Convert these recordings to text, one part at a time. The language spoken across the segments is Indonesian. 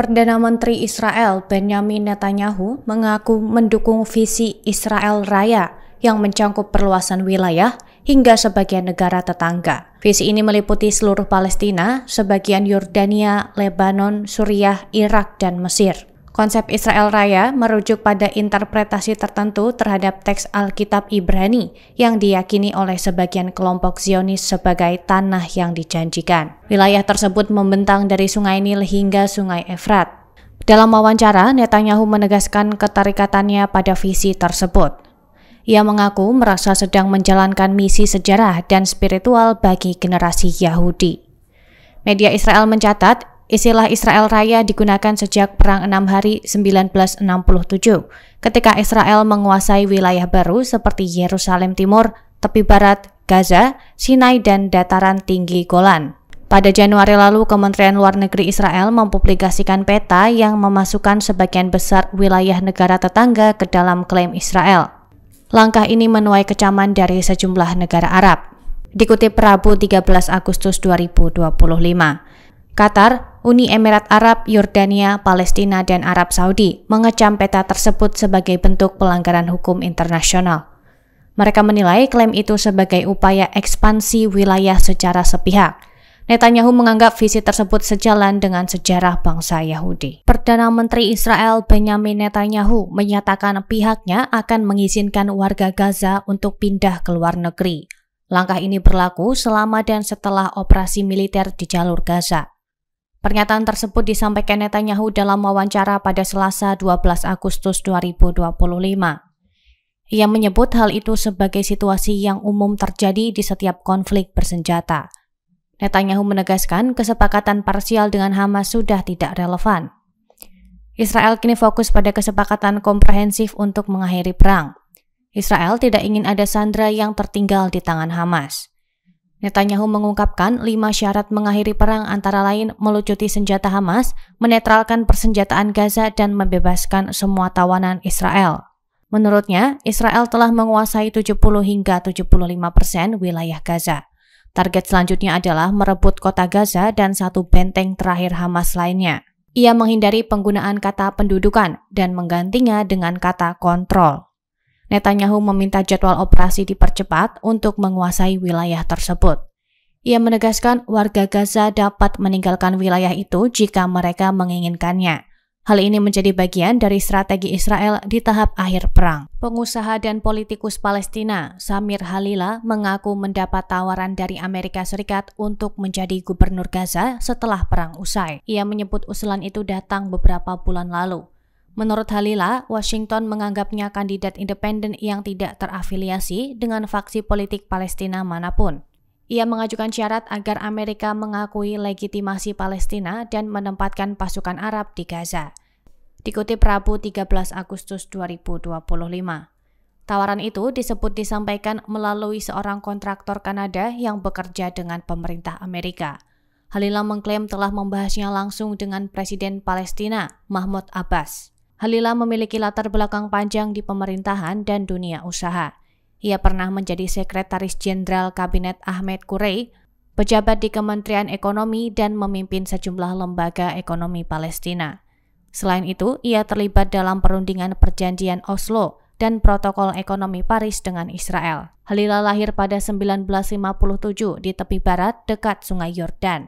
Perdana Menteri Israel Benjamin Netanyahu mengaku mendukung visi Israel Raya yang mencangkup perluasan wilayah hingga sebagian negara tetangga. Visi ini meliputi seluruh Palestina, sebagian Yordania, Lebanon, Suriah, Irak, dan Mesir. Konsep Israel Raya merujuk pada interpretasi tertentu terhadap teks Alkitab Ibrani yang diyakini oleh sebagian kelompok Zionis sebagai tanah yang dijanjikan. Wilayah tersebut membentang dari Sungai Nil hingga Sungai Efrat. Dalam wawancara, Netanyahu menegaskan keterikatannya pada visi tersebut. Ia mengaku merasa sedang menjalankan misi sejarah dan spiritual bagi generasi Yahudi. Media Israel mencatat, istilah Israel Raya digunakan sejak Perang 6 Hari 1967, ketika Israel menguasai wilayah baru seperti Yerusalem Timur, tepi barat, Gaza, Sinai, dan dataran tinggi Golan. Pada Januari lalu, Kementerian Luar Negeri Israel mempublikasikan peta yang memasukkan sebagian besar wilayah negara tetangga ke dalam klaim Israel. Langkah ini menuai kecaman dari sejumlah negara Arab. Dikutip Rabu 13 Agustus 2025, Qatar, Uni Emirat Arab, Yordania, Palestina, dan Arab Saudi mengecam peta tersebut sebagai bentuk pelanggaran hukum internasional. Mereka menilai klaim itu sebagai upaya ekspansi wilayah secara sepihak. Netanyahu menganggap visi tersebut sejalan dengan sejarah bangsa Yahudi. Perdana Menteri Israel Benjamin Netanyahu menyatakan pihaknya akan mengizinkan warga Gaza untuk pindah ke luar negeri. Langkah ini berlaku selama dan setelah operasi militer di jalur Gaza. Pernyataan tersebut disampaikan Netanyahu dalam wawancara pada Selasa 12 Agustus 2025. Ia menyebut hal itu sebagai situasi yang umum terjadi di setiap konflik bersenjata. Netanyahu menegaskan kesepakatan parsial dengan Hamas sudah tidak relevan. Israel kini fokus pada kesepakatan komprehensif untuk mengakhiri perang. Israel tidak ingin ada sandera yang tertinggal di tangan Hamas. Netanyahu mengungkapkan 5 syarat mengakhiri perang antara lain melucuti senjata Hamas, menetralkan persenjataan Gaza, dan membebaskan semua tawanan Israel. Menurutnya, Israel telah menguasai 70 hingga 75% wilayah Gaza. Target selanjutnya adalah merebut kota Gaza dan satu benteng terakhir Hamas lainnya. Ia menghindari penggunaan kata pendudukan dan menggantinya dengan kata kontrol. Netanyahu meminta jadwal operasi dipercepat untuk menguasai wilayah tersebut. Ia menegaskan warga Gaza dapat meninggalkan wilayah itu jika mereka menginginkannya. Hal ini menjadi bagian dari strategi Israel di tahap akhir perang. Pengusaha dan politikus Palestina, Samir Khalila, mengaku mendapat tawaran dari Amerika Serikat untuk menjadi gubernur Gaza setelah perang usai. Ia menyebut usulan itu datang beberapa bulan lalu. Menurut Khalila, Washington menganggapnya kandidat independen yang tidak terafiliasi dengan faksi politik Palestina manapun. Ia mengajukan syarat agar Amerika mengakui legitimasi Palestina dan menempatkan pasukan Arab di Gaza. Dikutip Rabu 13 Agustus 2025. Tawaran itu disebut disampaikan melalui seorang kontraktor Kanada yang bekerja dengan pemerintah Amerika. Khalila mengklaim telah membahasnya langsung dengan Presiden Palestina, Mahmud Abbas. Khalila memiliki latar belakang panjang di pemerintahan dan dunia usaha. Ia pernah menjadi Sekretaris Jenderal Kabinet Ahmed Kurey, pejabat di Kementerian Ekonomi, dan memimpin sejumlah lembaga ekonomi Palestina. Selain itu, ia terlibat dalam perundingan Perjanjian Oslo dan Protokol Ekonomi Paris dengan Israel. Khalila lahir pada 1957 di tepi barat dekat Sungai Yordan.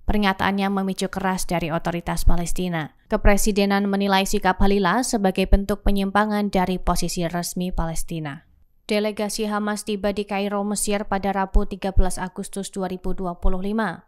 Pernyataannya memicu keras dari otoritas Palestina. Kepresidenan menilai sikap Khalila sebagai bentuk penyimpangan dari posisi resmi Palestina. Delegasi Hamas tiba di Kairo, Mesir pada Rabu 13 Agustus 2025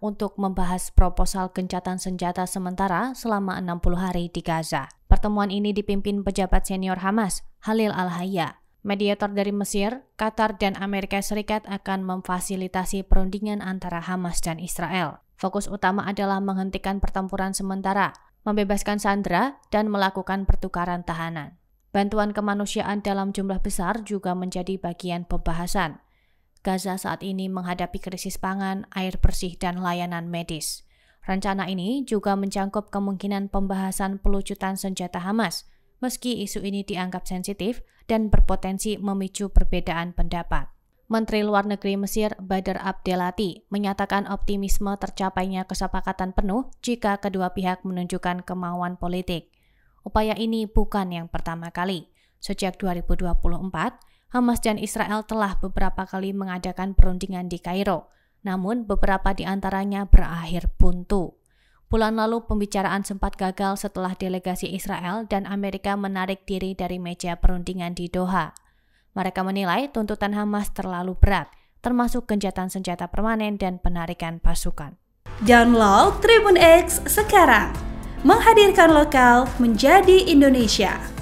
untuk membahas proposal gencatan senjata sementara selama 60 hari di Gaza. Pertemuan ini dipimpin pejabat senior Hamas, Khalil Al-Hayya. Mediator dari Mesir, Qatar, dan Amerika Serikat akan memfasilitasi perundingan antara Hamas dan Israel. Fokus utama adalah menghentikan pertempuran sementara, membebaskan sandera, dan melakukan pertukaran tahanan. Bantuan kemanusiaan dalam jumlah besar juga menjadi bagian pembahasan. Gaza saat ini menghadapi krisis pangan, air bersih, dan layanan medis. Rencana ini juga mencangkup kemungkinan pembahasan pelucutan senjata Hamas, meski isu ini dianggap sensitif dan berpotensi memicu perbedaan pendapat. Menteri Luar Negeri Mesir Badr Abdelati menyatakan optimisme tercapainya kesepakatan penuh jika kedua pihak menunjukkan kemauan politik. Upaya ini bukan yang pertama kali. Sejak 2024, Hamas dan Israel telah beberapa kali mengadakan perundingan di Kairo, namun beberapa di antaranya berakhir buntu. Bulan lalu pembicaraan sempat gagal setelah delegasi Israel dan Amerika menarik diri dari meja perundingan di Doha. Mereka menilai tuntutan Hamas terlalu berat, termasuk gencatan senjata permanen dan penarikan pasukan. Download Tribun X sekarang, menghadirkan lokal menjadi Indonesia.